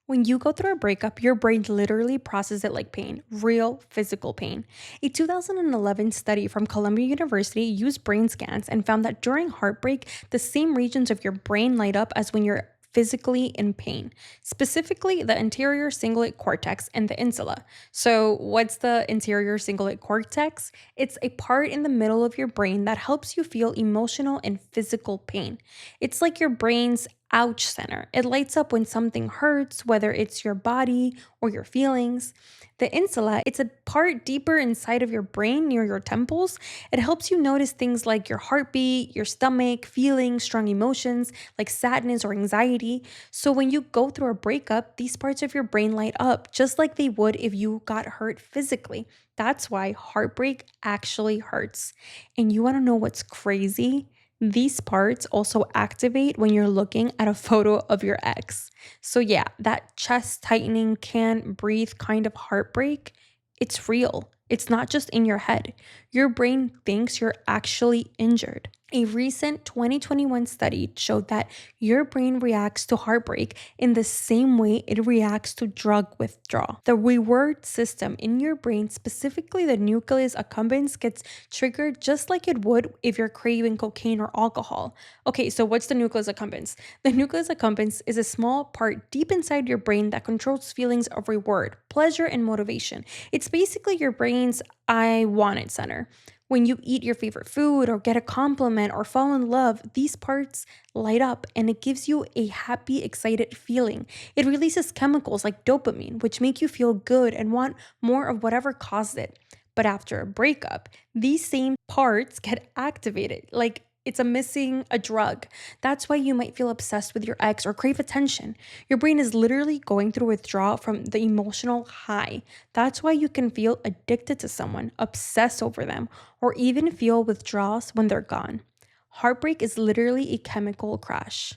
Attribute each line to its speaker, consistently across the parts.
Speaker 1: When you go through a breakup, your brain literally processes it like pain, real physical pain. A 2011 study from Columbia University used brain scans and found that during heartbreak, the same regions of your brain light up as when you're physically in pain, specifically the anterior cingulate cortex and the insula. So, what's the anterior cingulate cortex? It's a part in the middle of your brain that helps you feel emotional and physical pain. It's like your brain's ouch center. It lights up when something hurts, whether it's your body or your feelings. The insula, it's a part deeper inside of your brain near your temples. It helps you notice things like your heartbeat, your stomach, feeling strong emotions like sadness or anxiety. So when you go through a breakup, these parts of your brain light up just like they would if you got hurt physically. That's why heartbreak actually hurts. And you want to know what's crazy? These parts also activate when you're looking at a photo of your ex. So, yeah, that chest tightening, can't breathe kind of heartbreak, it's real. It's not just in your head. Your brain thinks you're actually injured. A recent 2021 study showed that your brain reacts to heartbreak in the same way it reacts to drug withdrawal. The reward system in your brain, specifically the nucleus accumbens, gets triggered just like it would if you're craving cocaine or alcohol. Okay, so what's the nucleus accumbens? The nucleus accumbens is a small part deep inside your brain that controls feelings of reward, pleasure, and motivation. It's basically your brain's I want it center. When you eat your favorite food or get a compliment or fall in love, these parts light up and it gives you a happy, excited feeling. It releases chemicals like dopamine, which make you feel good and want more of whatever caused it. But after a breakup, these same parts get activated, like it's missing a drug. That's why you might feel obsessed with your ex or crave attention. Your brain is literally going through withdrawal from the emotional high. That's why you can feel addicted to someone, obsess over them, or even feel withdrawals when they're gone. Heartbreak is literally a chemical crash.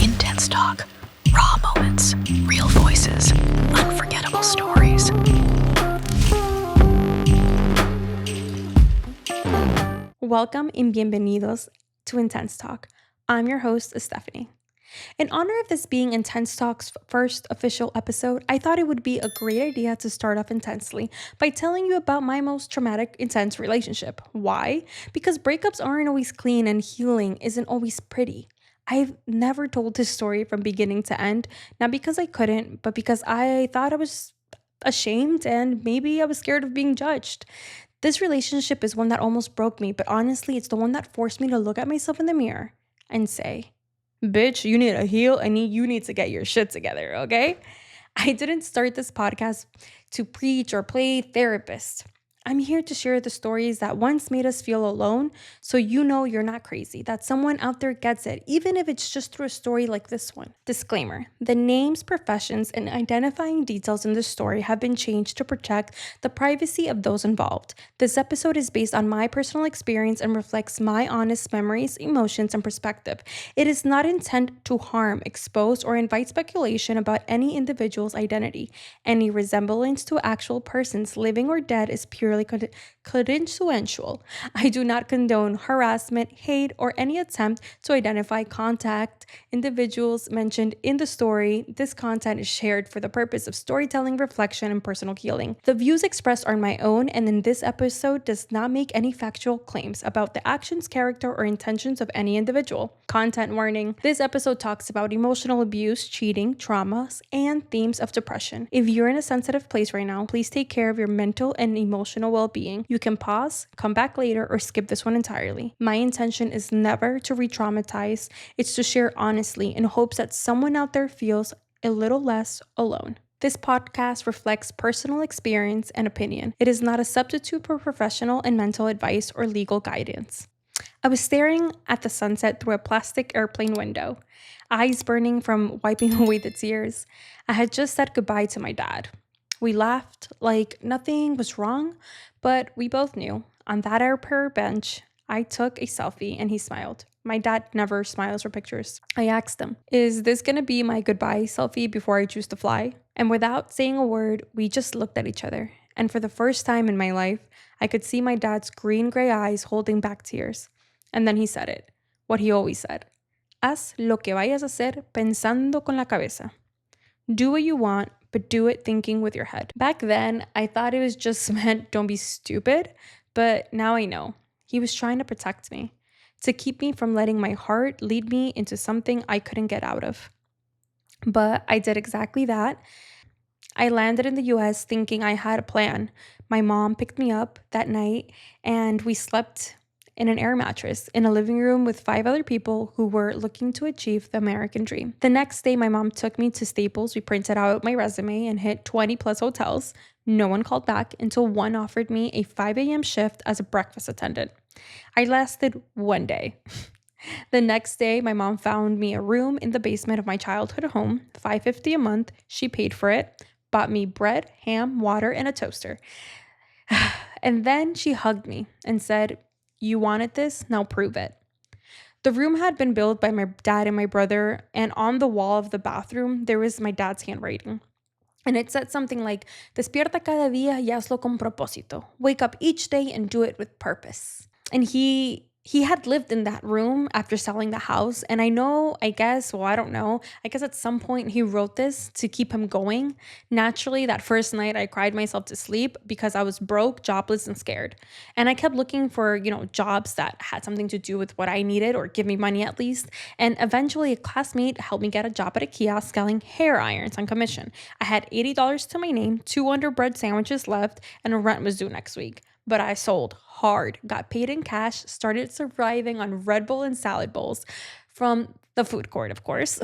Speaker 2: Intense talk, raw moments, real voices, unforgettable stories.
Speaker 1: Welcome and bienvenidos to Intense Talk. I'm your host, Estefany. In honor of this being Intense Talk's first official episode, I thought it would be a great idea to start off intensely by telling you about my most traumatic, intense relationship. Why? Because breakups aren't always clean and healing isn't always pretty. I've never told this story from beginning to end, not because I couldn't, but because I thought I was ashamed and maybe I was scared of being judged. This relationship is one that almost broke me, but honestly, it's the one that forced me to look at myself in the mirror and say, bitch, you need to heal and you need to get your shit together, okay? I didn't start this podcast to preach or play therapist. I'm here to share the stories that once made us feel alone, so you know you're not crazy, that someone out there gets it, even if it's just through a story like this one. Disclaimer: the names, professions, and identifying details in this story have been changed to protect the privacy of those involved. This episode is based on my personal experience and reflects my honest memories, emotions, and perspective. It is not intended to harm, expose, or invite speculation about any individual's identity. Any resemblance to actual persons, living or dead, is purely consensual. I do not condone harassment, hate, or any attempt to identify contact individuals mentioned in the story. This content is shared for the purpose of storytelling, reflection, and personal healing. The views expressed are my own, and in this episode does not make any factual claims about the actions, character, or intentions of any individual. Content warning: this episode talks about emotional abuse, cheating, traumas, and themes of depression. If you're in a sensitive place right now, please take care of your mental and emotional well-being. You can pause, come back later, or skip this one entirely. My intention is never to re-traumatize. It's to share honestly in hopes that someone out there feels a little less alone. This podcast reflects personal experience and opinion. It is not a substitute for professional and mental advice or legal guidance. I was staring at the sunset through a plastic airplane window, eyes burning from wiping away the tears. I had just said goodbye to my dad. We laughed like nothing was wrong, but we both knew. On that airport bench, I took a selfie and he smiled. My dad never smiles for pictures. I asked him, is this gonna be my goodbye selfie before I choose to fly? And without saying a word, we just looked at each other. And for the first time in my life, I could see my dad's green-gray eyes holding back tears. And then he said it, what he always said. Haz lo que vayas a hacer pensando con la cabeza. Do what you want, but do it thinking with your head. Back then, I thought it was just meant don't be stupid, but now I know. He was trying to protect me, to keep me from letting my heart lead me into something I couldn't get out of. But I did exactly that. I landed in the US thinking I had a plan. My mom picked me up that night and we slept in an air mattress in a living room with 5 other people who were looking to achieve the American dream. The next day, my mom took me to Staples. We printed out my resume and hit 20 plus hotels. No one called back until one offered me a 5 a.m. shift as a breakfast attendant. I lasted one day. The next day, my mom found me a room in the basement of my childhood home, $550 a month. She paid for it, bought me bread, ham, water, and a toaster. And then she hugged me and said, "You wanted this, now prove it." The room had been built by my dad and my brother, and on the wall of the bathroom, there was my dad's handwriting. And it said something like, "Despierta cada día y hazlo con propósito. Wake up each day and do it with purpose." And he had lived in that room after selling the house. And I don't know. I guess at some point he wrote this to keep him going. Naturally, that first night I cried myself to sleep because I was broke, jobless, and scared. And I kept looking for, jobs that had something to do with what I needed or give me money at least. And eventually a classmate helped me get a job at a kiosk selling hair irons on commission. I had $80 to my name, 200 bread sandwiches left, and rent was due next week. But I sold hard, got paid in cash, started surviving on Red Bull and salad bowls from the food court, of course.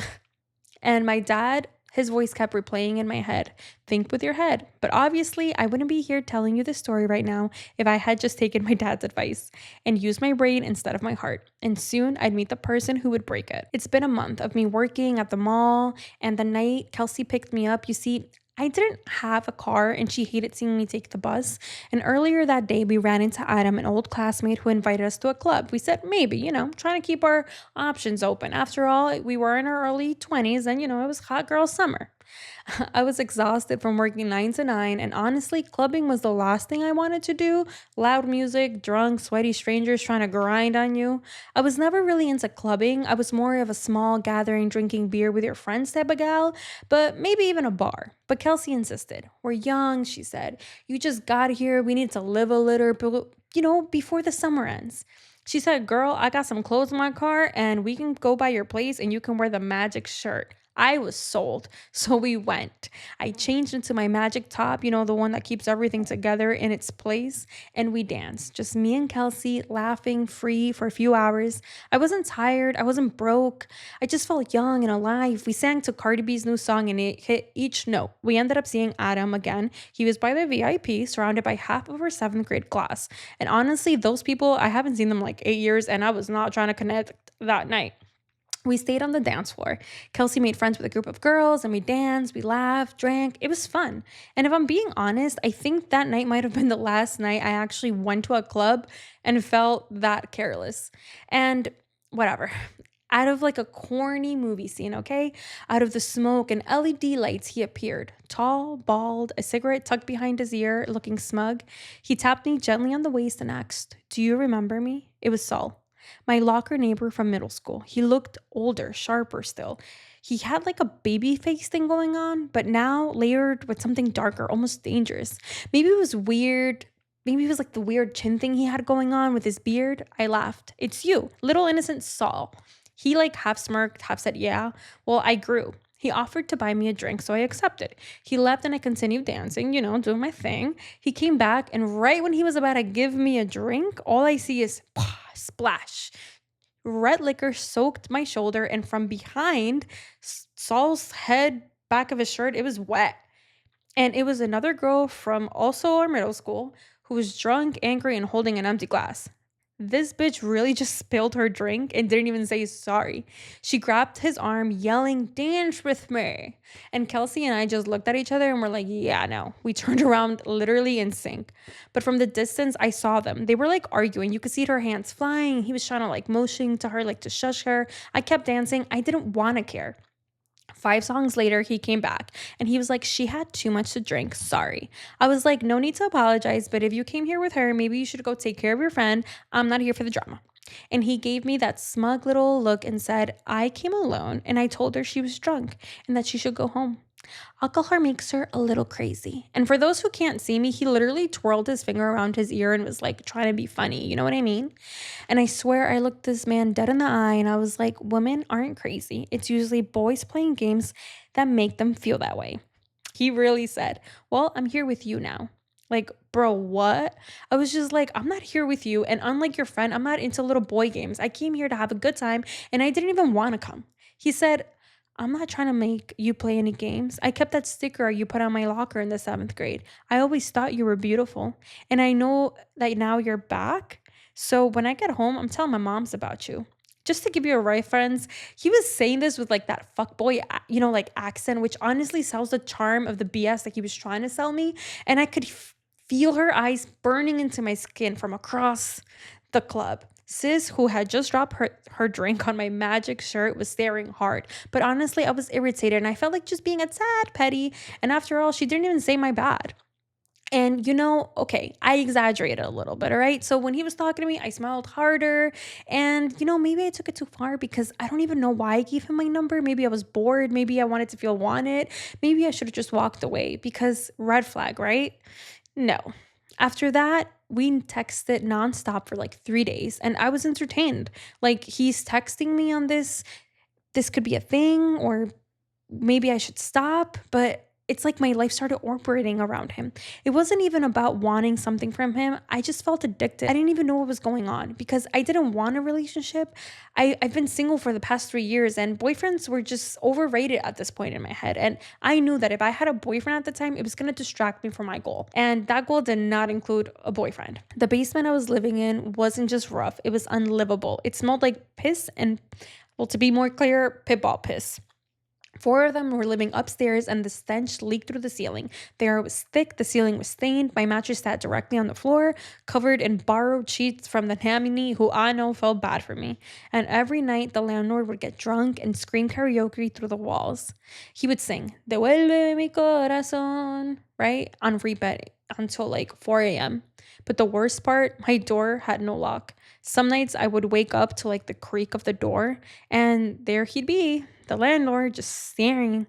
Speaker 1: And my dad, his voice kept replaying in my head, "Think with your head." But obviously, I wouldn't be here telling you this story right now if I had just taken my dad's advice and used my brain instead of my heart. And soon I'd meet the person who would break it. It's been a month of me working at the mall, and the night Kelsey picked me up, you see, I didn't have a car and she hated seeing me take the bus. And earlier that day, we ran into Adam, an old classmate who invited us to a club. We said maybe, trying to keep our options open. After all, we were in our early 20s and, it was hot girl summer. I was exhausted from working 9 to 9, and honestly, clubbing was the last thing I wanted to do. Loud music, drunk, sweaty strangers trying to grind on you. I was never really into clubbing. I was more of a small gathering, drinking beer with your friends type of gal, but maybe even a bar. But Kelsey insisted. "We're young," she said. "You just got here. We need to live a little, before the summer ends." She said, "Girl, I got some clothes in my car and we can go by your place and you can wear the magic shirt." I was sold. So we went. I changed into my magic top, the one that keeps everything together in its place, and we danced. Just me and Kelsey laughing free for a few hours. I wasn't tired. I wasn't broke. I just felt young and alive. We sang to Cardi B's new song and it hit each note. We ended up seeing Adam again. He was by the VIP, surrounded by half of our 7th grade class. And honestly, those people, I haven't seen them like 8 years, and I was not trying to connect that night. We stayed on the dance floor. Kelsey made friends with a group of girls and we danced, we laughed, drank. It was fun. And if I'm being honest, I think that night might have been the last night I actually went to a club and felt that careless. And whatever. Out of like a corny movie scene, okay? Out of the smoke and LED lights, he appeared. Tall, bald, a cigarette tucked behind his ear, looking smug. He tapped me gently on the waist and asked, "Do you remember me?" It was Saul, my locker neighbor from middle school. He looked older, sharper still. He had like a baby face thing going on, but now layered with something darker, almost dangerous. Maybe it was weird. Maybe it was like the weird chin thing he had going on with his beard. I laughed. "It's you, little innocent Saul." He like half smirked, half said, "Yeah." Well, I grew. He offered to buy me a drink, so I accepted. He left and I continued dancing, doing my thing. He came back, and right when he was about to give me a drink, all I see is splash. Red liquor soaked my shoulder, and from behind Saul's head, back of his shirt, it was wet. And it was another girl from also our middle school who was drunk, angry, and holding an empty glass. This bitch really just spilled her drink and didn't even say sorry. She grabbed his arm, yelling, "Dance with me." And Kelsey and I just looked at each other and were like, yeah, no. We turned around literally in sync. But from the distance, I saw them. They were like arguing. You could see her hands flying. He was trying to like motion to her, like to shush her. I kept dancing. I didn't want to care. 5 songs later, he came back and he was like, "She had too much to drink. Sorry." I was like, "No need to apologize, but if you came here with her, maybe you should go take care of your friend. I'm not here for the drama." And he gave me that smug little look and said, I came alone and I told her she was drunk and that she should go home. Alcohol makes her a little crazy. And for those who can't see me, he literally twirled his finger around his ear and was like trying to be funny. You know what I mean? And I swear I looked this man dead in the eye and I was like, women aren't crazy. It's usually boys playing games that make them feel that way. He really said, well, I'm here with you now. Like, bro, what? I was just like, I'm not here with you. And unlike your friend, I'm not into little boy games. I came here to have a good time and I didn't even want to come. He said, I'm not trying to make you play any games. I kept that sticker you put on my locker in the seventh grade. I always thought you were beautiful. And I know that now you're back. So when I get home, I'm telling my moms about you. Just to give you a reference, he was saying this with like that fuckboy, like accent, which honestly sells the charm of the BS that he was trying to sell me. And I could feel her eyes burning into my skin from across the club. Sis, who had just dropped her drink on my magic shirt, was staring hard. But honestly, I was irritated and I felt like just being a tad petty. And after all, she didn't even say my bad. And okay, I exaggerated a little bit, all right? So when he was talking to me, I smiled harder. And maybe I took it too far because I don't even know why I gave him my number. Maybe I was bored. Maybe I wanted to feel wanted. Maybe I should have just walked away because red flag, right? No. After that, we texted nonstop for like 3 days and I was entertained. Like he's texting me on this could be a thing, or maybe I should stop, but it's like my life started orbiting around him. It wasn't even about wanting something from him. I just felt addicted. I didn't even know what was going on because I didn't want a relationship. I've been single for the past 3 years and boyfriends were just overrated at this point in my head. And I knew that if I had a boyfriend at the time, it was going to distract me from my goal. And that goal did not include a boyfriend. The basement I was living in wasn't just rough, it was unlivable. It smelled like piss and, well, to be more clear, pitball piss. 4 of them were living upstairs, and the stench leaked through the ceiling. The air was thick, the ceiling was stained, my mattress sat directly on the floor, covered in borrowed sheets from the nanny who I know felt bad for me. And every night, the landlord would get drunk and scream karaoke through the walls. He would sing, Devuelve mi corazón, right? On repeat until like 4 a.m. But the worst part, my door had no lock. Some nights I would wake up to like the creak of the door, and there he'd be, the landlord, just staring,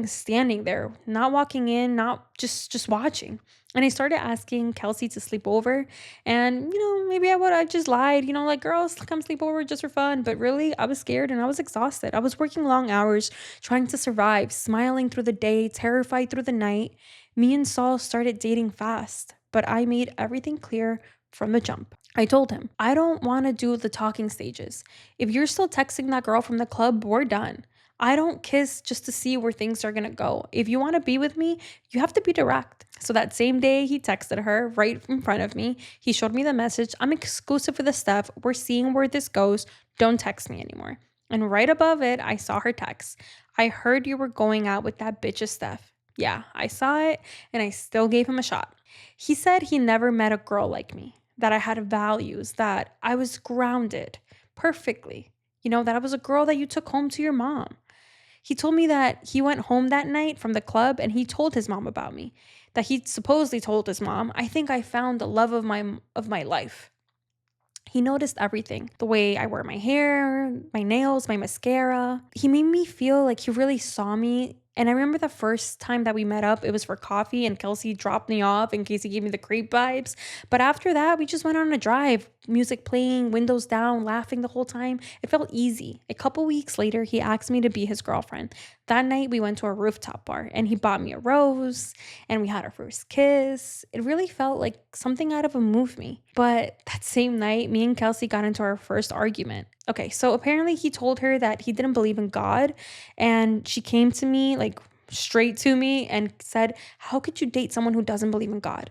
Speaker 1: standing there, not walking in, not just watching. And I started asking Kelsey to sleep over, and maybe I would have just lied, like, girls, come sleep over just for fun. But really, I was scared and I was exhausted. I was working long hours trying to survive, smiling through the day, terrified through the night. Me and Saul started dating fast, but I made everything clear from the jump. I told him, I don't want to do the talking stages. If you're still texting that girl from the club, we're done. I don't kiss just to see where things are going to go. If you want to be with me, you have to be direct. So that same day, he texted her right in front of me. He showed me the message. I'm exclusive for the stuff. We're seeing where this goes. Don't text me anymore. And right above it, I saw her text. I heard you were going out with that bitch Steph. Yeah, I saw it and I still gave him a shot. He said he never met a girl like me, that I had values, that I was grounded perfectly, that I was a girl that you took home to your mom. He told me that he went home that night from the club and he told his mom about me, that he supposedly told his mom, I think I found the love of my life. He noticed everything, the way I wear my hair, my nails, my mascara. He made me feel like he really saw me. And I remember the first time that we met up, it was for coffee and Kelsey dropped me off in case he gave me the creep vibes. But after that, we just went on a drive, music playing, windows down, laughing the whole time. It felt easy. A couple weeks later, he asked me to be his girlfriend. That night, we went to a rooftop bar and he bought me a rose and we had our first kiss. It really felt like something out of a movie. But that same night, me and Kelsey got into our first argument. Okay, so apparently he told her that he didn't believe in God, and she came to me, like straight to me, and said, how could you date someone who doesn't believe in God?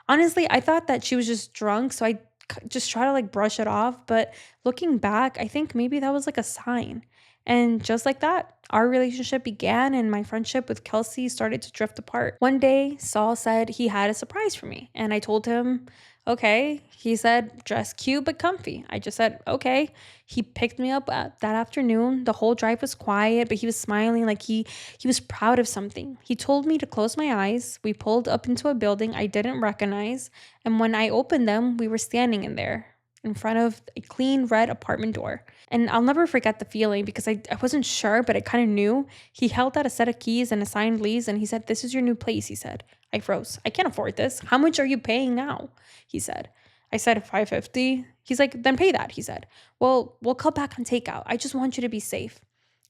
Speaker 1: Honestly, I thought that she was just drunk, so I just try to like brush it off. But looking back, I think maybe that was like a sign. And just like that, our relationship began and my friendship with Kelsey started to drift apart. One day, Saul said he had a surprise for me, and I told him, okay. He said, dress cute but comfy. I just said, okay. He picked me up that afternoon. The whole drive was quiet, but he was smiling like he was proud of something. He told me to close my eyes. We pulled up into a building I didn't recognize, and when I opened them, we were standing in there. in front of a clean red apartment door. And I'll never forget the feeling because I wasn't sure, but I kind of knew. He held out a set of keys and a signed lease and he said, "This is your new place," he said. I froze. "I can't afford this. How much are you paying now?" he said. I said, "$550." He's like, "Then pay that," he said. "Well, we'll cut back on takeout. I just want you to be safe."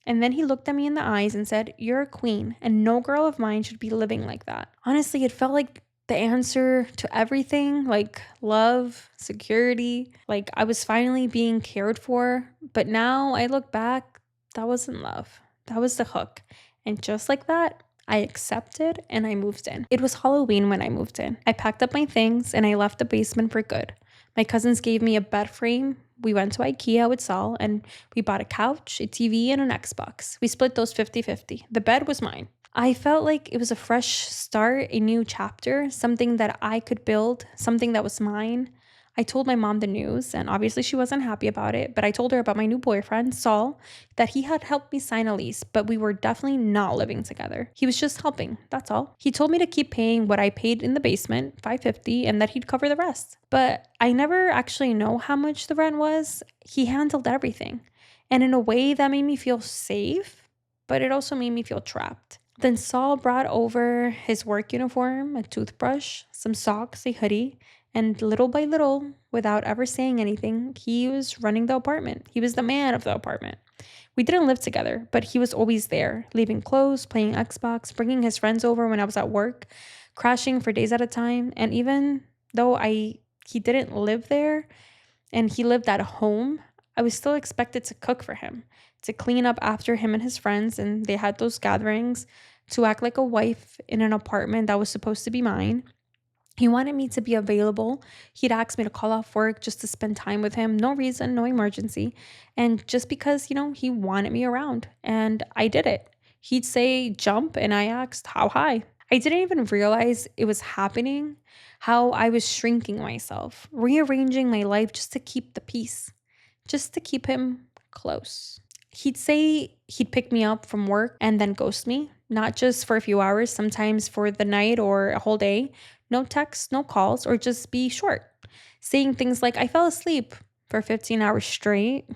Speaker 1: And then he looked at me in the eyes and said, "You're a queen, and no girl of mine should be living like that." Honestly, it felt like the answer to everything, like love, security, like I was finally being cared for. But now I look back, that wasn't love. That was the hook. And just like that, I accepted and I moved in. It was Halloween when I moved in. I packed up my things and I left the basement for good. My cousins gave me a bed frame. We went to IKEA with Saul and we bought a couch, a TV, and an Xbox. We split those 50-50. The bed was mine. I felt like it was a fresh start, a new chapter, something that I could build, something that was mine. I told my mom the news, and obviously she wasn't happy about it, but I told her about my new boyfriend, Saul, that he had helped me sign a lease, but we were definitely not living together. He was just helping, that's all. He told me to keep paying what I paid in the basement, $550, and that he'd cover the rest. But I never actually know how much the rent was. He handled everything. And in a way that made me feel safe, but it also made me feel trapped. Then Saul brought over his work uniform, a toothbrush, some socks, a hoodie, and little by little, without ever saying anything, he was running the apartment. He was the man of the apartment. We didn't live together, but he was always there, leaving clothes, playing Xbox, bringing his friends over when I was at work, crashing for days at a time. And even though he didn't live there and he lived at home, I was still expected to cook for him, to clean up after him and his friends, and they had those gatherings, to act like a wife in an apartment that was supposed to be mine. He wanted me to be available. He'd ask me to call off work just to spend time with him. No reason, no emergency. And just because, he wanted me around. And I did it. He'd say jump, and I asked how high. I didn't even realize it was happening, how I was shrinking myself, rearranging my life just to keep the peace, just to keep him close. He'd say he'd pick me up from work and then ghost me, not just for a few hours, sometimes for the night or a whole day. No texts, no calls, or just be short. Saying things like, "I fell asleep" for 15 hours straight.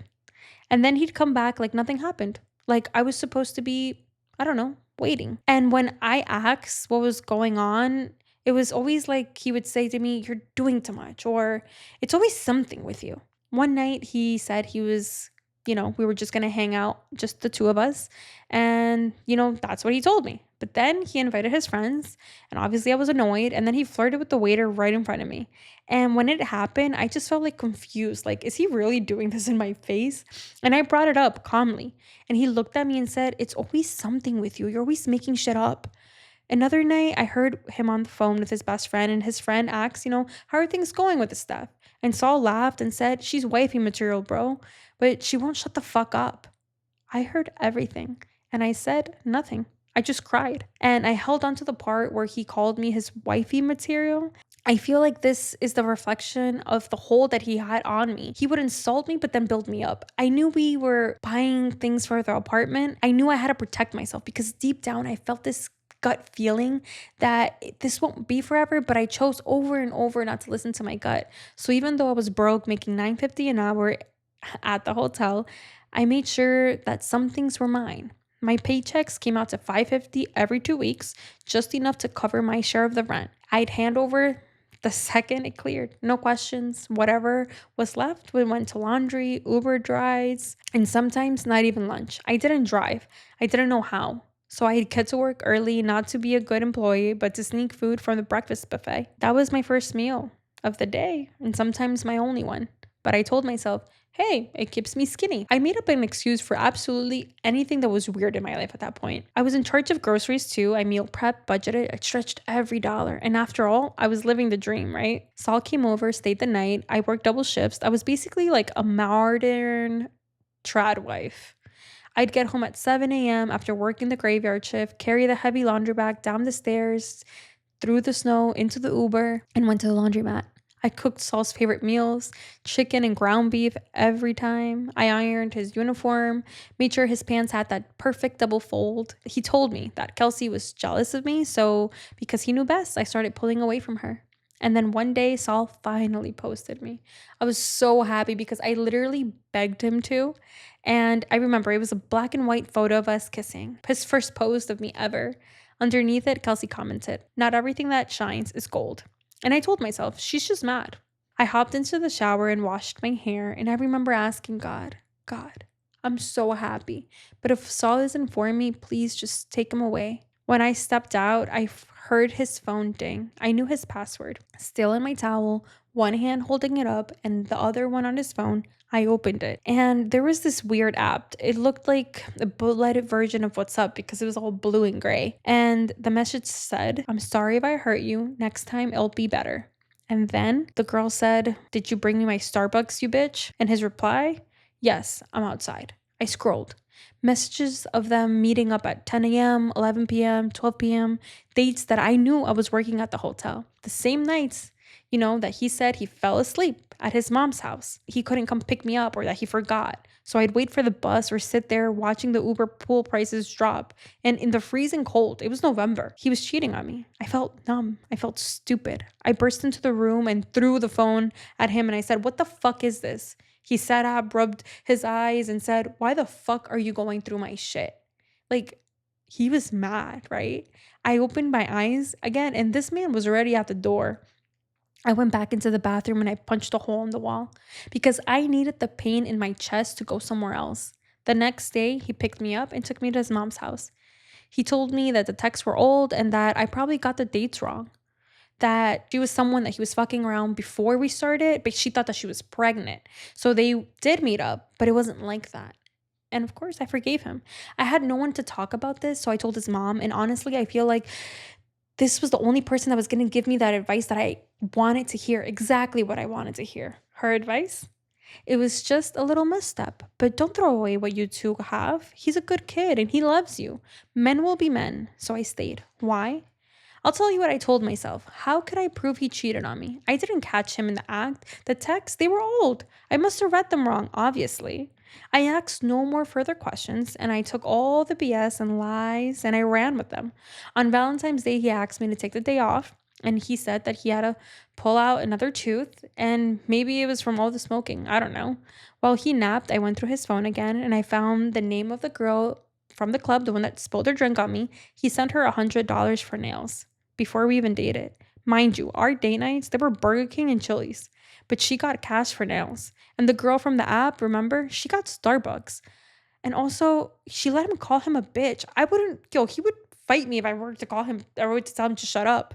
Speaker 1: And then he'd come back like nothing happened. Like I was supposed to be, I don't know, waiting. And when I asked what was going on, it was always like he would say to me, "You're doing too much," or "It's always something with you." One night he said he was, we were just going to hang out, just the two of us. And, that's what he told me. But then he invited his friends, and obviously I was annoyed. And then he flirted with the waiter right in front of me. And when it happened, I just felt like confused. Like, is he really doing this in my face? And I brought it up calmly. And he looked at me and said, "It's always something with you. You're always making shit up." Another night, I heard him on the phone with his best friend, and his friend asked, "How are things going with this stuff?" And Saul laughed and said, "She's wifey material, bro, but she won't shut the fuck up." I heard everything, and I said nothing. I just cried. And I held on to the part where he called me his wifey material. I feel like this is the reflection of the hold that he had on me. He would insult me, but then build me up. I knew we were buying things for the apartment. I knew I had to protect myself because deep down I felt this gut feeling that this won't be forever, but I chose over and over not to listen to my gut. So even though I was broke, making $9.50 an hour at the hotel, I made sure that some things were mine. My paychecks came out to $550 every 2 weeks, just enough to cover my share of the rent. I'd hand over the second it cleared. No questions. Whatever was left, we went to laundry, Uber rides, and sometimes not even lunch. I didn't drive. I didn't know how. So I'd get to work early, not to be a good employee, but to sneak food from the breakfast buffet. That was my first meal of the day, and sometimes my only one. But I told myself, hey, it keeps me skinny. I made up an excuse for absolutely anything that was weird in my life at that point. I was in charge of groceries too. I meal prepped, budgeted, I stretched every dollar. And after all, I was living the dream, right? Saul came over, stayed the night. I worked double shifts. I was basically like a modern trad wife. I'd get home at 7 a.m. after working the graveyard shift, carry the heavy laundry bag down the stairs, through the snow, into the Uber, and went to the laundromat. I cooked Saul's favorite meals, chicken and ground beef every time. I ironed his uniform, made sure his pants had that perfect double fold. He told me that Kelsey was jealous of me, so because he knew best, I started pulling away from her. And then one day, Saul finally posted me. I was so happy because I literally begged him to. And I remember it was a black and white photo of us kissing. His first post of me ever. Underneath it, Kelsey commented, "Not everything that shines is gold." And I told myself, she's just mad. I hopped into the shower and washed my hair. And I remember asking God, I'm so happy. But if Saul isn't for me, please just take him away. When I stepped out, heard his phone ding. I knew his password. Still in my towel, one hand holding it up and the other one on his phone, I opened it. And there was this weird app. It looked like a bulleted version of WhatsApp because it was all blue and gray. And the message said, "I'm sorry if I hurt you. Next time it'll be better." And then the girl said, "Did you bring me my Starbucks, you bitch?" And his reply, "Yes, I'm outside." I scrolled. Messages of them meeting up at 10 a.m., 11 p.m., 12 p.m., dates that I knew I was working at the hotel. The same nights, that he said he fell asleep at his mom's house. He couldn't come pick me up or that he forgot. So I'd wait for the bus or sit there watching the Uber pool prices drop. And in the freezing cold, it was November, he was cheating on me. I felt numb. I felt stupid. I burst into the room and threw the phone at him and I said, "What the fuck is this?" He sat up, rubbed his eyes, and said, "Why the fuck are you going through my shit?" Like, he was mad, right? I opened my eyes again, and this man was already at the door. I went back into the bathroom and I punched a hole in the wall because I needed the pain in my chest to go somewhere else. The next day, he picked me up and took me to his mom's house. He told me that the texts were old and that I probably got the dates wrong, that she was someone that he was fucking around before we started, but she thought that she was pregnant. So they did meet up, but it wasn't like that. And of course, I forgave him. I had no one to talk about this, so I told his mom. And honestly, I feel like this was the only person that was going to give me that advice that I wanted to hear, exactly what I wanted to hear. Her advice? It was just a little misstep, but don't throw away what you two have. He's a good kid and he loves you. Men will be men. So I stayed. Why? I'll tell you what I told myself. How could I prove he cheated on me? I didn't catch him in the act. The texts, they were old. I must have read them wrong, obviously. I asked no more further questions, and I took all the BS and lies and I ran with them. On Valentine's Day, he asked me to take the day off, and he said that he had to pull out another tooth, and maybe it was from all the smoking. I don't know. While he napped, I went through his phone again, and I found the name of the girl from the club, the one that spilled her drink on me. He sent her $100 for nails before we even dated. Mind you, our date nights, they were Burger King and Chili's, but she got cash for nails. And the girl from the app, remember, she got Starbucks. And also, she let him call him a bitch. He would fight me if I were to call him, I were to tell him to shut up.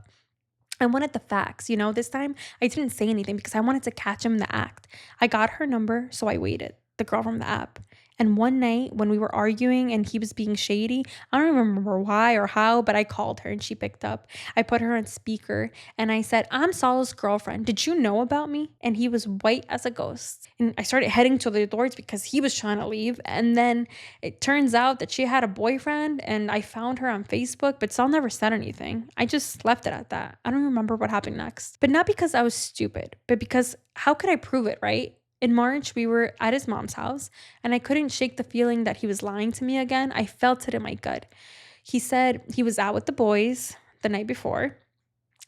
Speaker 1: I wanted the facts, this time I didn't say anything because I wanted to catch him in the act. I got her number, so I waited, the girl from the app. And one night when we were arguing and he was being shady, I don't even remember why or how, but I called her and she picked up. I put her on speaker and I said, "I'm Saul's girlfriend. Did you know about me?" And he was white as a ghost. And I started heading to the doors because he was trying to leave. And then it turns out that she had a boyfriend and I found her on Facebook, but Saul never said anything. I just left it at that. I don't remember what happened next. But not because I was stupid, but because how could I prove it, right? In March, we were at his mom's house, and I couldn't shake the feeling that he was lying to me again. I felt it in my gut. He said he was out with the boys the night before,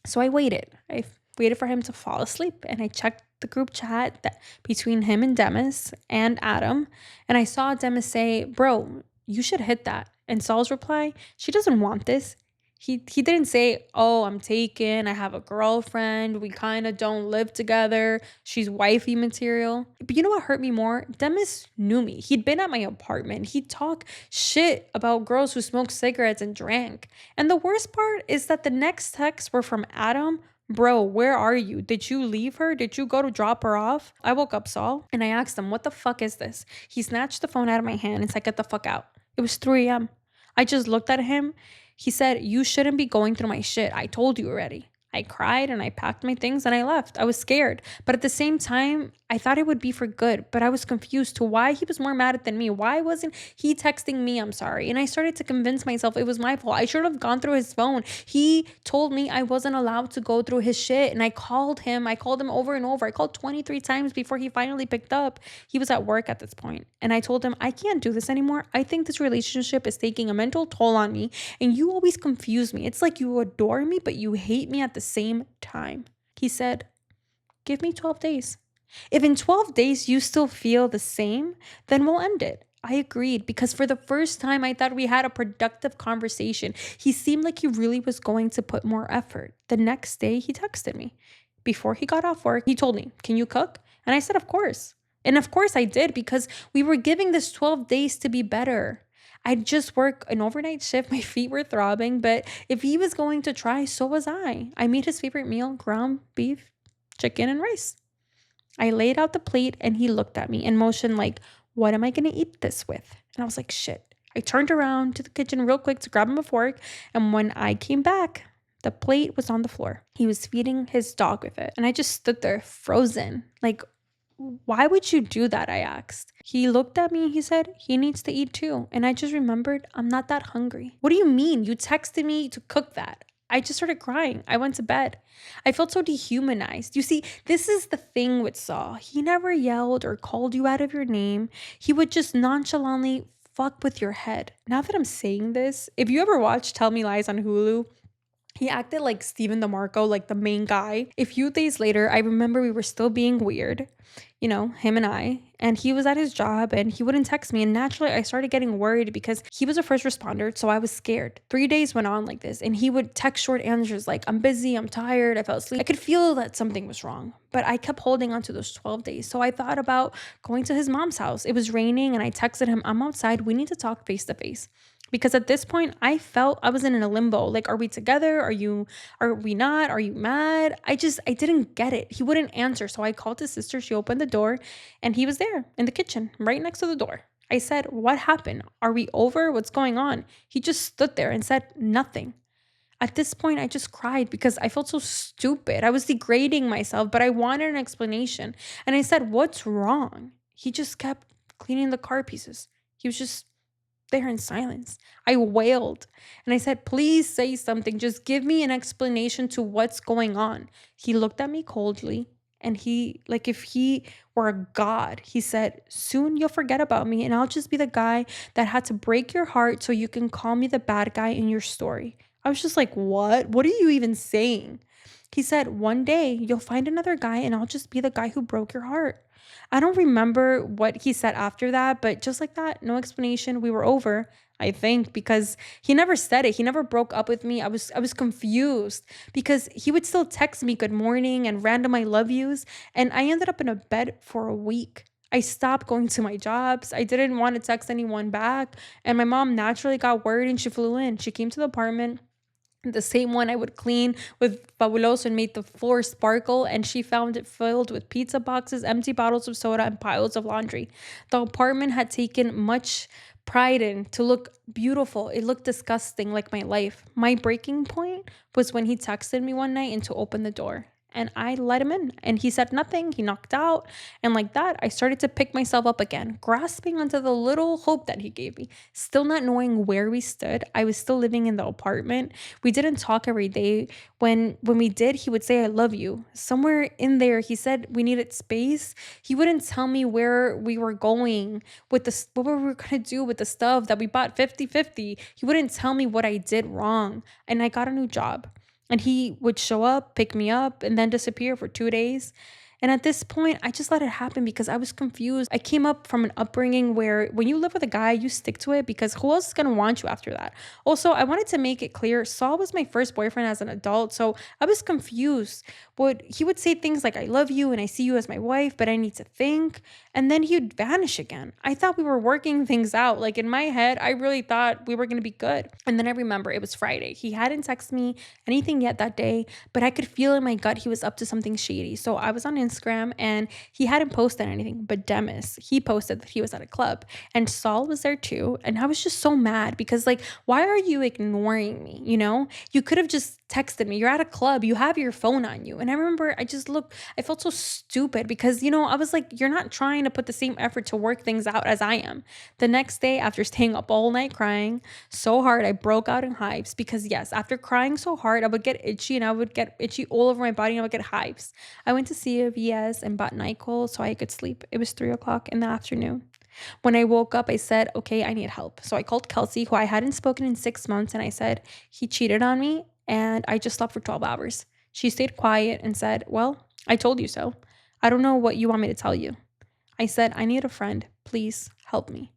Speaker 1: so I waited. I waited for him to fall asleep, and I checked the group chat between him and Demis and Adam, and I saw Demis say, "Bro, you should hit that." And Saul's reply, "She doesn't want this." He didn't say, "Oh, I'm taken. I have a girlfriend. We kind of don't live together. She's wifey material." But you know what hurt me more? Demis knew me. He'd been at my apartment. He'd talk shit about girls who smoked cigarettes and drank. And the worst part is that the next texts were from Adam. "Bro, where are you? Did you leave her? Did you go to drop her off?" I woke up Saul and I asked him, "What the fuck is this?" He snatched the phone out of my hand and said, "Get the fuck out." It was 3 a.m. I just looked at him. He said, "You shouldn't be going through my shit. I told you already." I cried and I packed my things and I left. I was scared. But at the same time, I thought it would be for good. But I was confused to why he was more mad than me. Why wasn't he texting me, "I'm sorry"? And I started to convince myself it was my fault. I should have gone through his phone. He told me I wasn't allowed to go through his shit. And I called him. I called him over and over. I called 23 times before he finally picked up. He was at work at this point. And I told him, "I can't do this anymore. I think this relationship is taking a mental toll on me. And you always confuse me. It's like you adore me, but you hate me at the same time." He said, give me 12 days. If in 12 days you still feel the same, then we'll end it. I agreed because for the first time, I thought we had a productive conversation. He seemed like he really was going to put more effort. The next day, he texted me. Before he got off work, he told me, can you cook? And I said, of course. And of course I did because we were giving this 12 days to be better. I'd just work an overnight shift. My feet were throbbing, but if he was going to try, so was I. I made his favorite meal, ground beef, chicken, and rice. I laid out the plate and he looked at me and motioned like, what am I going to eat this with? And I was like, shit. I turned around to the kitchen real quick to grab him a fork. And when I came back, the plate was on the floor. He was feeding his dog with it. And I just stood there frozen. Like, why would you do that? I asked. He looked at me. He said, he needs to eat too. And I just remembered, I'm not that hungry. What do you mean? You texted me to cook that. I just started crying. I went to bed. I felt so dehumanized. You see, this is the thing with Saul. He never yelled or called you out of your name. He would just nonchalantly fuck with your head. Now that I'm saying this, if you ever watched Tell Me Lies on Hulu, he acted like Steven DeMarco, like the main guy. A few days later, I remember we were still being weird, him and I, and he was at his job and he wouldn't text me. And naturally, I started getting worried because he was a first responder, so I was scared. 3 days went on like this, and he would text short answers like, I'm busy, I'm tired, I fell asleep. I could feel that something was wrong, but I kept holding on to those 12 days. So I thought about going to his mom's house. It was raining, and I texted him, I'm outside, we need to talk face to face. Because at this point, I felt I was in a limbo. Like, are we together? Are we not? Are you mad? I didn't get it. He wouldn't answer. So I called his sister. She opened the door and he was there in the kitchen, right next to the door. I said, what happened? Are we over? What's going on? He just stood there and said nothing. At this point, I just cried because I felt so stupid. I was degrading myself, but I wanted an explanation. And I said, what's wrong? He just kept cleaning the car pieces. He was just there in silence. I wailed and I said, please say something. Just give me an explanation to what's going on. He looked at me coldly and like if he were a god, he said, soon you'll forget about me and I'll just be the guy that had to break your heart so you can call me the bad guy in your story. I was just like, what? What are you even saying? He said, one day you'll find another guy and I'll just be the guy who broke your heart. I don't remember what he said after that, but just like that, no explanation. We were over, I think, because he never said it. He never broke up with me. I was confused because he would still text me good morning and random I love yous. And I ended up in a bed for a week. I stopped going to my jobs. I didn't want to text anyone back. And my mom naturally got worried and she flew in. She came to the apartment, the same one I would clean with Fabuloso and made the floor sparkle, and she found it filled with pizza boxes, empty bottles of soda, and piles of laundry. The apartment had taken much pride in to look beautiful. It looked disgusting, like my life. My breaking point was when he texted me one night and to open the door. And I let him in and he said nothing. He knocked out. And like that, I started to pick myself up again, grasping onto the little hope that he gave me. Still not knowing where we stood. I was still living in the apartment. We didn't talk every day. When we did, he would say, I love you. Somewhere in there, he said we needed space. He wouldn't tell me where we were going with what we were going to do with the stuff that we bought 50-50. He wouldn't tell me what I did wrong. And I got a new job. And he would show up, pick me up, and then disappear for 2 days. And at this point, I just let it happen because I was confused. I came up from an upbringing where when you live with a guy, you stick to it because who else is going to want you after that? Also, I wanted to make it clear, Saul was my first boyfriend as an adult, so I was confused. He would say things like, I love you and I see you as my wife, but I need to think. And then he would vanish again. I thought we were working things out. Like in my head, I really thought we were going to be good. And then I remember it was Friday. He hadn't texted me anything yet that day, but I could feel in my gut he was up to something shady. So I was on Instagram and he hadn't posted anything, but Demis, he posted that he was at a club and Saul was there too. And I was just so mad because like, why are you ignoring me? You could have just texted me. You're at a club. You have your phone on you. And I remember I felt so stupid because, I was like, you're not trying to put the same effort to work things out as I am. The next day, after staying up all night crying so hard, I broke out in hives because yes, after crying so hard, I would get itchy and I would get itchy all over my body and I would get hives. I went to CVS and bought NyQuil so I could sleep. It was 3:00 in the afternoon. When I woke up, I said, okay, I need help. So I called Kelsey, who I hadn't spoken in 6 months, and I said, he cheated on me and I just slept for 12 hours. She stayed quiet and said, "Well, I told you so. I don't know what you want me to tell you." I said, "I need a friend. Please help me."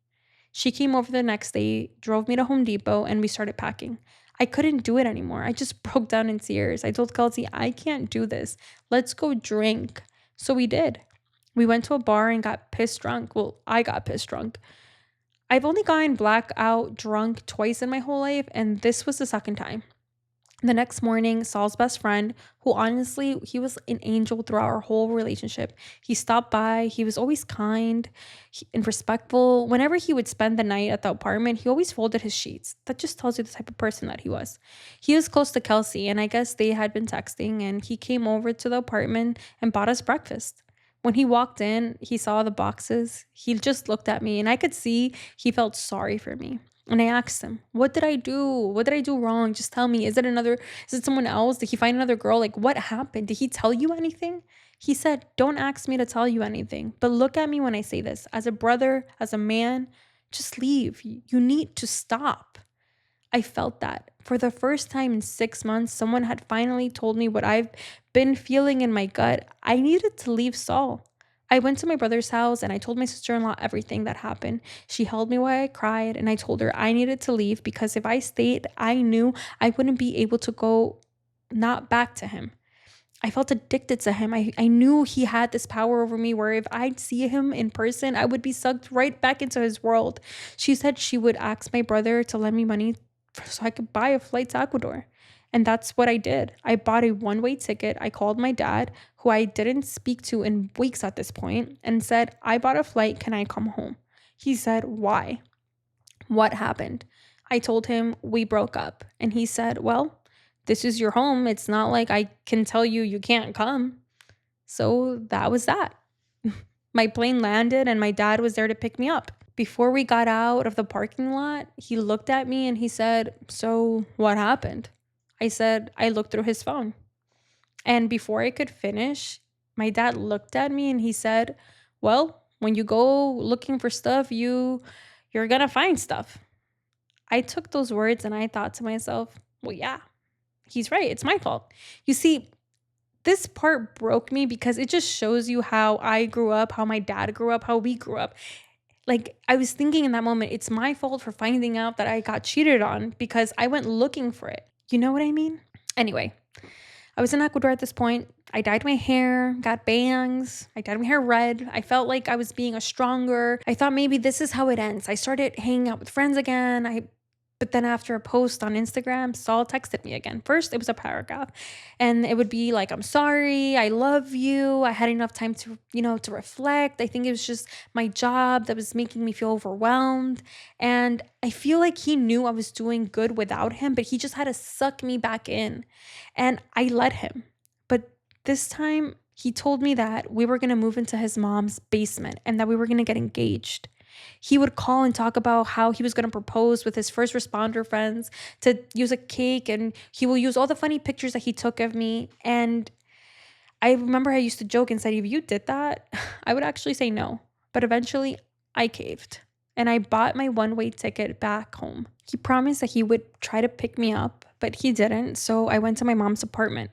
Speaker 1: She came over the next day, drove me to Home Depot, and we started packing. I couldn't do it anymore. I just broke down in tears. I told Kelsey, "I can't do this. Let's go drink." So we did. We went to a bar and got pissed drunk. Well, I got pissed drunk. I've only gotten blackout drunk twice in my whole life, and this was the second time. The next morning, Saul's best friend, who honestly, he was an angel throughout our whole relationship. He stopped by. He was always kind and respectful. Whenever he would spend the night at the apartment, he always folded his sheets. That just tells you the type of person that he was. He was close to Kelsey, and I guess they had been texting, and he came over to the apartment and bought us breakfast. When he walked in, he saw the boxes. He just looked at me, and I could see he felt sorry for me. And I asked him, "What did I do? What did I do wrong? Just tell me. Is it someone else? Did he find another girl? Like, what happened? Did he tell you anything?" He said, "Don't ask me to tell you anything, but look at me when I say this. As a brother, as a man, just leave. You need to stop." I felt that. For the first time in 6 months, someone had finally told me what I've been feeling in my gut. I needed to leave Saul. I went to my brother's house and I told my sister in law everything that happened. She held me while I cried, and I told her I needed to leave because if I stayed, I knew I wouldn't be able to go not back to him. I felt addicted to him. I knew he had this power over me where if I'd see him in person, I would be sucked right back into his world. She said she would ask my brother to lend me money so I could buy a flight to Ecuador. And that's what I did. I bought a one-way ticket. I called my dad, who I didn't speak to in weeks at this point, and said, "I bought a flight. Can I come home?" He said, "Why? What happened?" I told him we broke up. And he said, "Well, this is your home. It's not like I can tell you you can't come." So that was that. My plane landed and my dad was there to pick me up. Before we got out of the parking lot, he looked at me and he said, "So what happened?" I said, "I looked through his phone." And before I could finish, my dad looked at me and he said, "Well, when you go looking for stuff, you're gonna find stuff." I took those words and I thought to myself, well, yeah, he's right. It's my fault. You see, this part broke me because it just shows you how I grew up, how my dad grew up, how we grew up. Like, I was thinking in that moment, it's my fault for finding out that I got cheated on because I went looking for it. You know what I mean? Anyway, I was in Ecuador at this point. I dyed my hair, got bangs. I dyed my hair red. I felt like I was being a stronger. I thought maybe this is how it ends. I started hanging out with friends again. But then after a post on Instagram, Saul texted me again. First, it was a paragraph, and it would be like, "I'm sorry, I love you. I had enough time to reflect. I think it was just my job that was making me feel overwhelmed." And I feel like he knew I was doing good without him, but he just had to suck me back in. And I let him. But this time, he told me that we were going to move into his mom's basement and that we were going to get engaged. He would call and talk about how he was going to propose with his first responder friends to use a cake, and he will use all the funny pictures that he took of me. And I remember I used to joke and said, "If you did that, I would actually say no." But eventually I caved and I bought my one-way ticket back home. He promised that he would try to pick me up, but he didn't. So I went to my mom's apartment.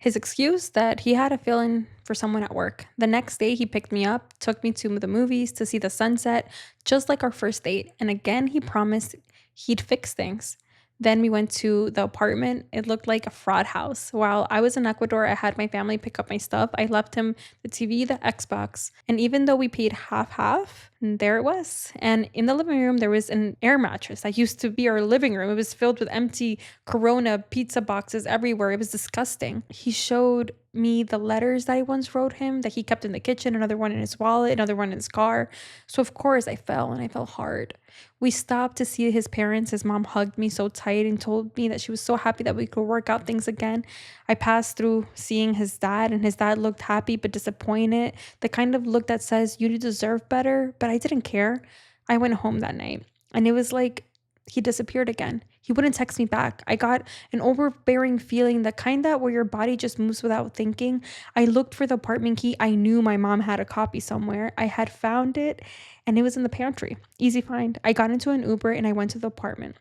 Speaker 1: His excuse that he had a feeling for someone at work. The next day, he picked me up, took me to the movies to see the sunset, just like our first date. And again, he promised he'd fix things. Then we went to the apartment. It looked like a fraud house. While I was in Ecuador, I had my family pick up my stuff. I left him the TV, the Xbox. And even though we paid half, there it was. And in the living room, there was an air mattress that used to be our living room. It was filled with empty Corona pizza boxes everywhere. It was disgusting. He showed me the letters that I once wrote him that he kept in the kitchen, another one in his wallet, another one in his car. So of course I fell, and I fell hard. We stopped to see his parents. His mom hugged me so tight and told me that she was so happy that we could work out things again. I passed through seeing his dad, and his dad looked happy but disappointed. The kind of look that says, "You deserve better," but I didn't care. I went home that night, and it was like he disappeared again. He wouldn't text me back. I got an overbearing feeling, the kind that where your body just moves without thinking. I looked for the apartment key. I knew my mom had a copy somewhere. I had found it, and it was in the pantry. Easy find. I got into an Uber and I went to the apartment.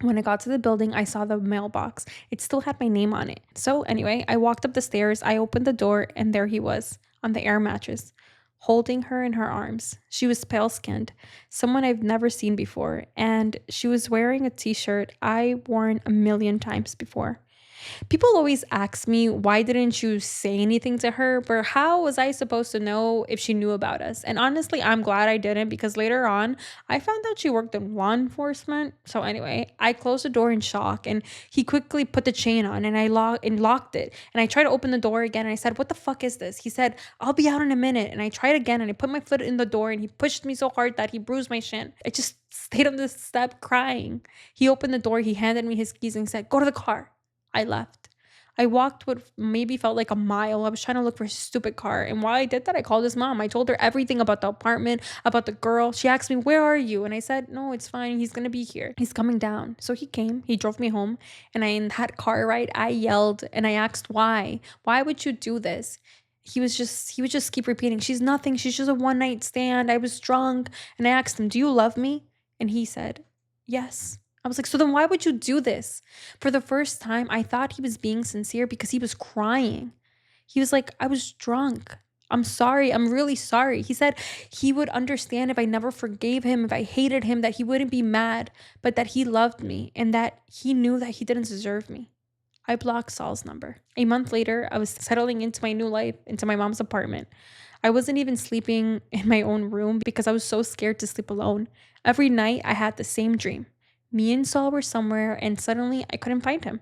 Speaker 1: When I got to the building, I saw the mailbox. It still had my name on it. So, anyway, I walked up the stairs, I opened the door, and there he was on the air mattress, holding her in her arms. She was pale skinned, someone I've never seen before, and she was wearing a t shirt I worn a million times before. People always ask me, why didn't you say anything to her? But how was I supposed to know if she knew about us? And honestly, I'm glad I didn't because later on, I found out she worked in law enforcement. So anyway, I closed the door in shock and he quickly put the chain on and I locked it. And I tried to open the door again and I said, "What the fuck is this?" He said, "I'll be out in a minute." And I tried again and I put my foot in the door and he pushed me so hard that he bruised my shin. I just stayed on the step crying. He opened the door, he handed me his keys and said, "Go to the car." I left. I walked what maybe felt like a mile. I was trying to look for his stupid car. And while I did that, I called his mom. I told her everything about the apartment, about the girl. She asked me, "Where are you?" And I said, "No, it's fine. He's going to be here. He's coming down." So he came, he drove me home. And in that car ride, I yelled and I asked, "Why? Why would you do this?" He would just keep repeating, "She's nothing. She's just a one night stand. I was drunk." And I asked him, "Do you love me?" And he said, "Yes." I was like, "So then why would you do this?" For the first time, I thought he was being sincere because he was crying. He was like, "I was drunk. I'm sorry. I'm really sorry." He said he would understand if I never forgave him, if I hated him, that he wouldn't be mad, but that he loved me and that he knew that he didn't deserve me. I blocked Saul's number. A month later, I was settling into my new life, into my mom's apartment. I wasn't even sleeping in my own room because I was so scared to sleep alone. Every night, I had the same dream. Me and Saul were somewhere, and suddenly I couldn't find him.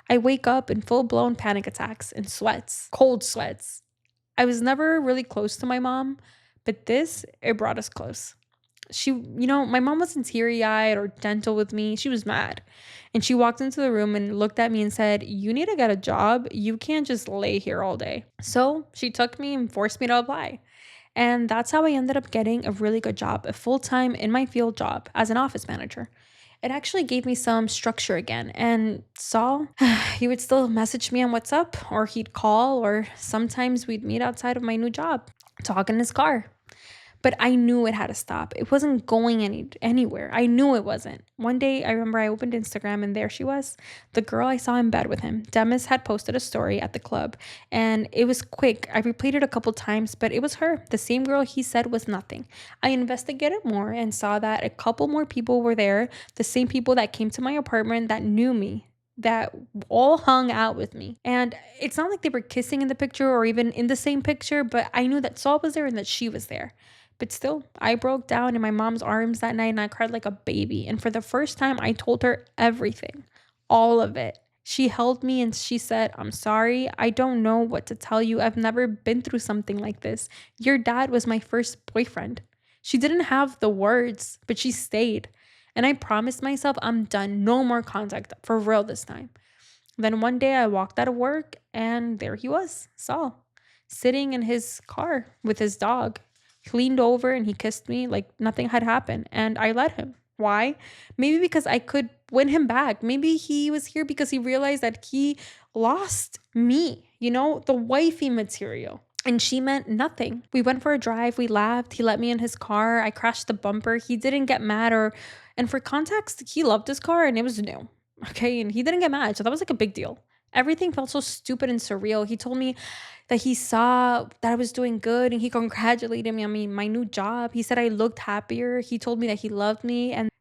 Speaker 1: I wake up in full blown panic attacks and sweats, cold sweats. I was never really close to my mom, but it brought us close. My mom wasn't teary eyed or gentle with me. She was mad. And she walked into the room and looked at me and said, "You need to get a job. You can't just lay here all day." So she took me and forced me to apply. And that's how I ended up getting a really good job, a full time in my field job as an office manager. It actually gave me some structure again. And Saul, he would still message me on WhatsApp or he'd call, or sometimes we'd meet outside of my new job, talk in his car. But I knew it had to stop. It wasn't going anywhere. I knew it wasn't. One day, I remember I opened Instagram and there she was, the girl I saw in bed with him. Demis had posted a story at the club and it was quick. I replayed it a couple times, but it was her, the same girl he said was nothing. I investigated more and saw that a couple more people were there, the same people that came to my apartment that knew me, that all hung out with me. And it's not like they were kissing in the picture or even in the same picture, but I knew that Saul was there and that she was there. But still, I broke down in my mom's arms that night and I cried like a baby. And for the first time, I told her everything, all of it. She held me and she said, "I'm sorry. I don't know what to tell you. I've never been through something like this. Your dad was my first boyfriend." She didn't have the words, but she stayed. And I promised myself I'm done. No more contact for real this time. Then one day I walked out of work and there he was, Saul, sitting in his car with his dog. He leaned over and he kissed me like nothing had happened. And I let him. Why? Maybe because I could win him back. Maybe he was here because he realized that he lost me, the wifey material. And she meant nothing. We went for a drive. We laughed. He let me in his car. I crashed the bumper. He didn't get mad and for context, he loved his car and it was new. Okay. And he didn't get mad. So that was like a big deal. Everything felt so stupid and surreal. He told me that he saw that I was doing good and he congratulated me on my new job. He said I looked happier. He told me that he loved me. And,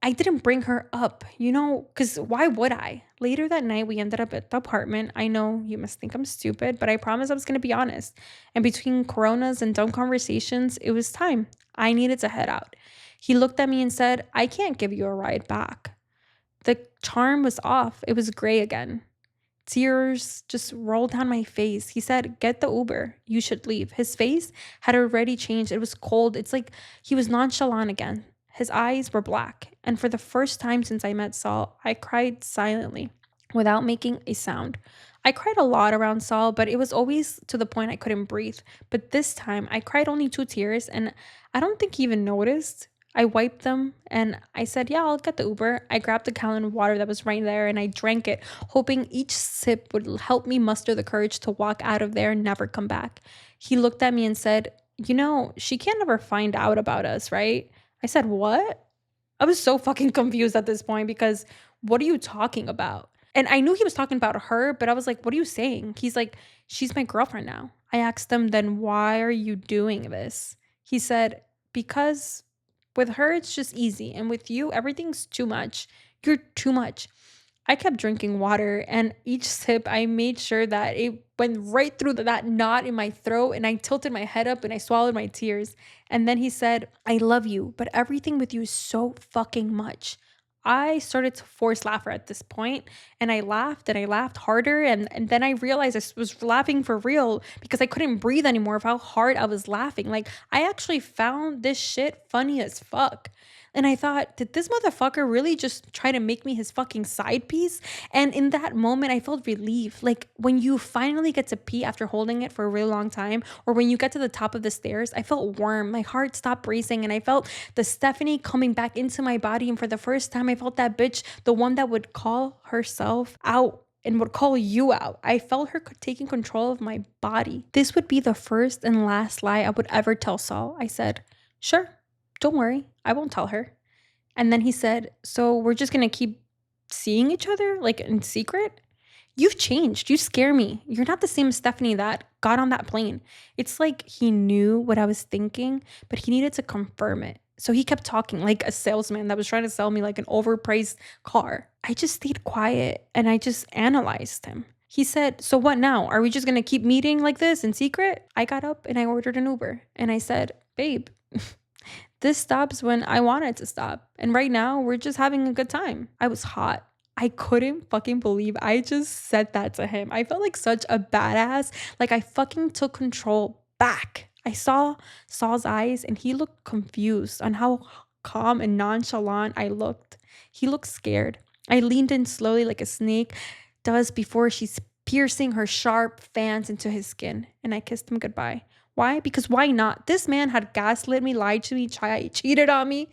Speaker 1: I didn't bring her up, because why would I? Later that night, we ended up at the apartment. I know you must think I'm stupid, but I promised I was going to be honest. And between coronas and dumb conversations, it was time. I needed to head out. He looked at me and said, "I can't give you a ride back." The charm was off. It was gray again. Tears just rolled down my face. He said, "Get the Uber. You should leave." His face had already changed. It was cold. It's like he was nonchalant again. His eyes were black. And for the first time since I met Saul, I cried silently without making a sound. I cried a lot around Saul, but it was always to the point I couldn't breathe. But this time, I cried only 2 tears, and I don't think he even noticed. I wiped them and I said, "Yeah, I'll get the Uber." I grabbed the gallon of water that was right there and I drank it, hoping each sip would help me muster the courage to walk out of there and never come back. He looked at me and said, "She can't ever find out about us, right?" I said, "What?" I was so fucking confused at this point because what are you talking about? And I knew he was talking about her, but I was like, what are you saying? He's like, she's my girlfriend now. I asked him, then why are you doing this? He said, because with her, it's just easy. And with you, everything's too much. You're too much. I kept drinking water, and each sip, I made sure that it went right through that knot in my throat, and I tilted my head up and I swallowed my tears. And then he said, I love you, but everything with you is so fucking much. I started to force laughter at this point, and I laughed harder. And then I realized was laughing for real because I couldn't breathe anymore of how hard I was laughing. Like, I actually found this shit funny as fuck. And I thought, did this motherfucker really just try to make me his fucking side piece? And in that moment, I felt relief. Like when you finally get to pee after holding it for a really long time, or when you get to the top of the stairs, I felt warm. My heart stopped racing, and I felt the Estefany coming back into my body. And for the first time, I felt that bitch, the one that would call herself out and would call you out. I felt her taking control of my body. This would be the first and last lie I would ever tell Saul. I said, sure, don't worry, I won't tell her. And then he said, so we're just gonna keep seeing each other like in secret? You've changed. You scare me. You're not the same Estefany that got on that plane. It's like he knew what I was thinking, but he needed to confirm it. So he kept talking like a salesman that was trying to sell me like an overpriced car. I just stayed quiet and I just analyzed him. He said, so what now? Are we just gonna keep meeting like this in secret? I got up and I ordered an Uber and I said, babe, this stops when I want it to stop. And right now, we're just having a good time. I was hot. I couldn't fucking believe I just said that to him. I felt like such a badass. Like I fucking took control back. I saw Saul's eyes and he looked confused on how calm and nonchalant I looked. He looked scared. I leaned in slowly like a snake does before she's piercing her sharp fangs into his skin, and I kissed him goodbye. Why? Because why not? This man had gaslit me, lied to me, cheated on me.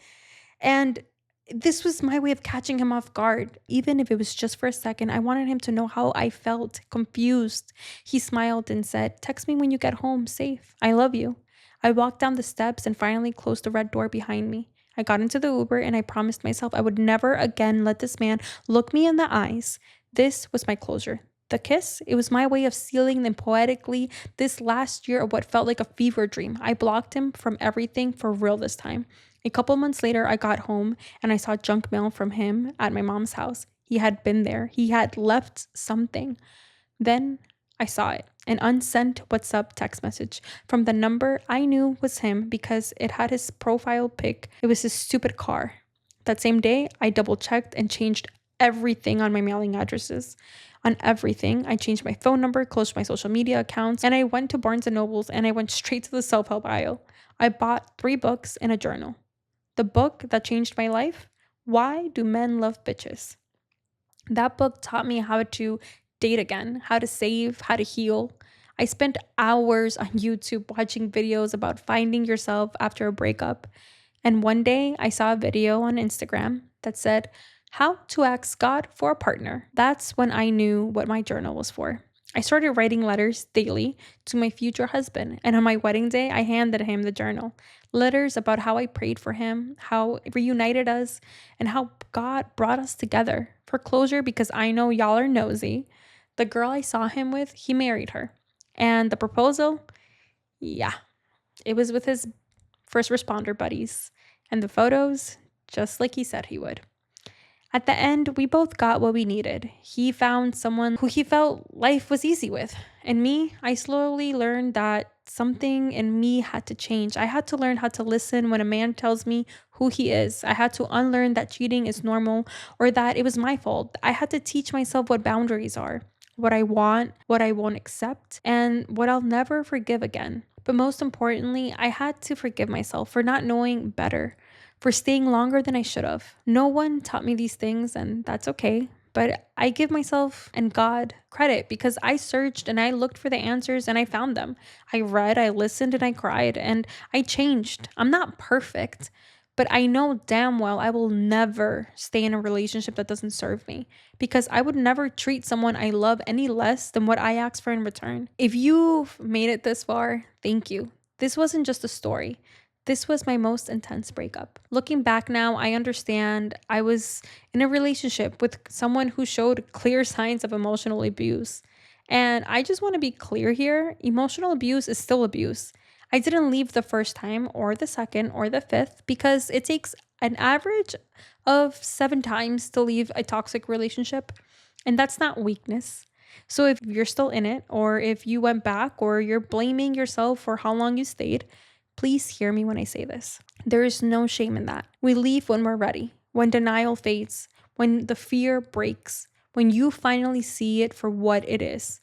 Speaker 1: And this was my way of catching him off guard. Even if it was just for a second, I wanted him to know how I felt, confused. He smiled and said, text me when you get home, safe. I love you. I walked down the steps and finally closed the red door behind me. I got into the Uber and I promised myself I would never again let this man look me in the eyes. This was my closure. The kiss, it was my way of sealing them poetically this last year of what felt like a fever dream. I blocked him from everything for real this time. A couple months later, I got home and I saw junk mail from him at my mom's house. He had been there. He had left something. Then I saw it, an unsent WhatsApp text message from the number I knew was him because it had his profile pic. It was his stupid car. That same day, I double checked and changed everything on my mailing addresses. On everything, I changed my phone number, closed my social media accounts, and I went to Barnes and Nobles and I went straight to the self-help aisle. I bought 3 books and a journal. The book that changed my life, Why Do Men Love Bitches? That book taught me how to date again, how to save, how to heal. I spent hours on YouTube watching videos about finding yourself after a breakup. And one day I saw a video on Instagram that said, how to ask God for a partner. That's when I knew what my journal was for. I started writing letters daily to my future husband, and on my wedding day, I handed him the journal. Letters about how I prayed for him, how it reunited us, and how God brought us together. For closure, because I know y'all are nosy, the girl I saw him with, he married her. And the proposal, yeah, it was with his first responder buddies. And the photos, just like he said he would. At the end, we both got what we needed. He found someone who he felt life was easy with. And me, I slowly learned that something in me had to change. I had to learn how to listen when a man tells me who he is. I had to unlearn that cheating is normal or that it was my fault. I had to teach myself what boundaries are, what I want, what I won't accept, and what I'll never forgive again. But most importantly, I had to forgive myself for not knowing better, for staying longer than I should have. No one taught me these things, and that's okay. But I give myself and God credit because I searched and I looked for the answers and I found them. I read, I listened, and I cried, and I changed. I'm not perfect, but I know damn well I will never stay in a relationship that doesn't serve me because I would never treat someone I love any less than what I ask for in return. If you've made it this far, thank you. This wasn't just a story. This was my most intense breakup. Looking back now, I understand I was in a relationship with someone who showed clear signs of emotional abuse. And I just want to be clear here, emotional abuse is still abuse. I didn't leave the first time or the second or the fifth because it takes an average of 7 times to leave a toxic relationship. And that's not weakness. So if you're still in it, or if you went back, or you're blaming yourself for how long you stayed, please hear me when I say this. There is no shame in that. We leave when we're ready, when denial fades, when the fear breaks, when you finally see it for what it is,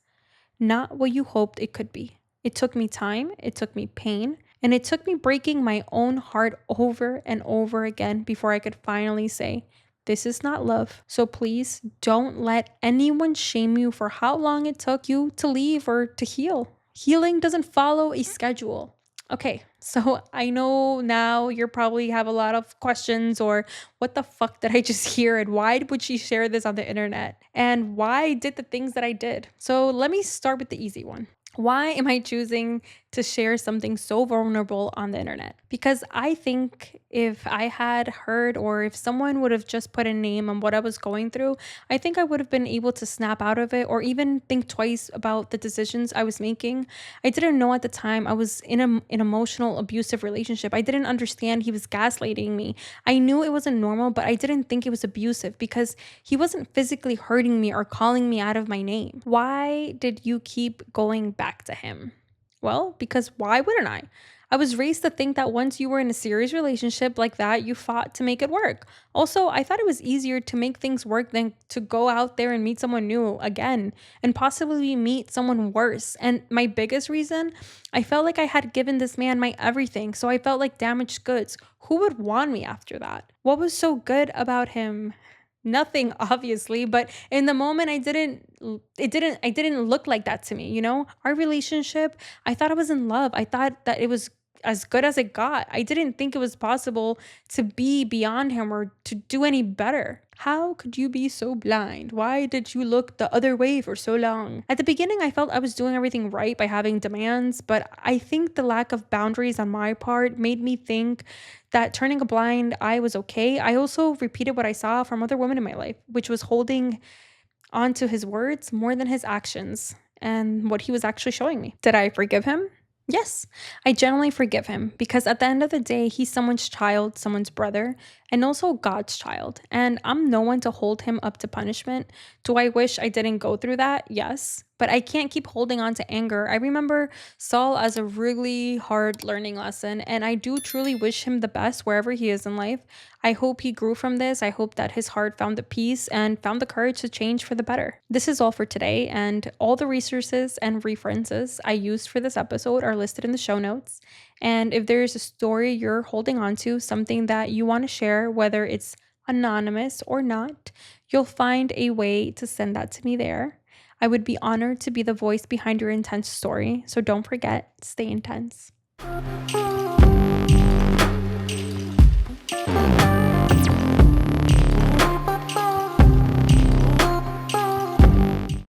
Speaker 1: not what you hoped it could be. It took me time, it took me pain, and it took me breaking my own heart over and over again before I could finally say, this is not love. So please don't let anyone shame you for how long it took you to leave or to heal. Healing doesn't follow a schedule. Okay, so I know now you're probably have a lot of questions or what the fuck did I just hear and why would she share this on the internet? And why did the things that I did? So let me start with the easy one. Why am I choosing to share something so vulnerable on the internet? Because I think if I had heard or if someone would have just put a name on what I was going through, I think I would have been able to snap out of it or even think twice about the decisions I was making. I didn't know at the time I was in an emotional abusive relationship. I didn't understand he was gaslighting me. I knew it wasn't normal, but I didn't think it was abusive because he wasn't physically hurting me or calling me out of my name. Why did you keep going back to him? Well, because why wouldn't I? I was raised to think that once you were in a serious relationship like that, you fought to make it work. Also, I thought it was easier to make things work than to go out there and meet someone new again and possibly meet someone worse. And my biggest reason, I felt like I had given this man my everything, so I felt like damaged goods. Who would want me after that? What was so good about him? Nothing, obviously, but in the moment I didn't look like that to me, you know? Our relationship, I thought I was in love. I thought that it was as good as it got. I didn't think it was possible to be beyond him or to do any better. How could you be so blind? Why did you look the other way for so long? At the beginning, I felt I was doing everything right by having demands, but I think the lack of boundaries on my part made me think that turning a blind eye was okay. I also repeated what I saw from other women in my life, which was holding on to his words more than his actions and what he was actually showing me. Did I forgive him? Yes, I genuinely forgive him because at the end of the day, he's someone's child, someone's brother, and also God's child. And I'm no one to hold him up to punishment. Do I wish I didn't go through that? Yes. But I can't keep holding on to anger. I remember Saul as a really hard learning lesson, and I do truly wish him the best wherever he is in life. I hope he grew from this. I hope that his heart found the peace and found the courage to change for the better. This is all for today, and all the resources and references I used for this episode are listed in the show notes. And if there's a story you're holding on to, something that you want to share, whether it's anonymous or not, you'll find a way to send that to me there. I would be honored to be the voice behind your intense story, so don't forget, stay intense.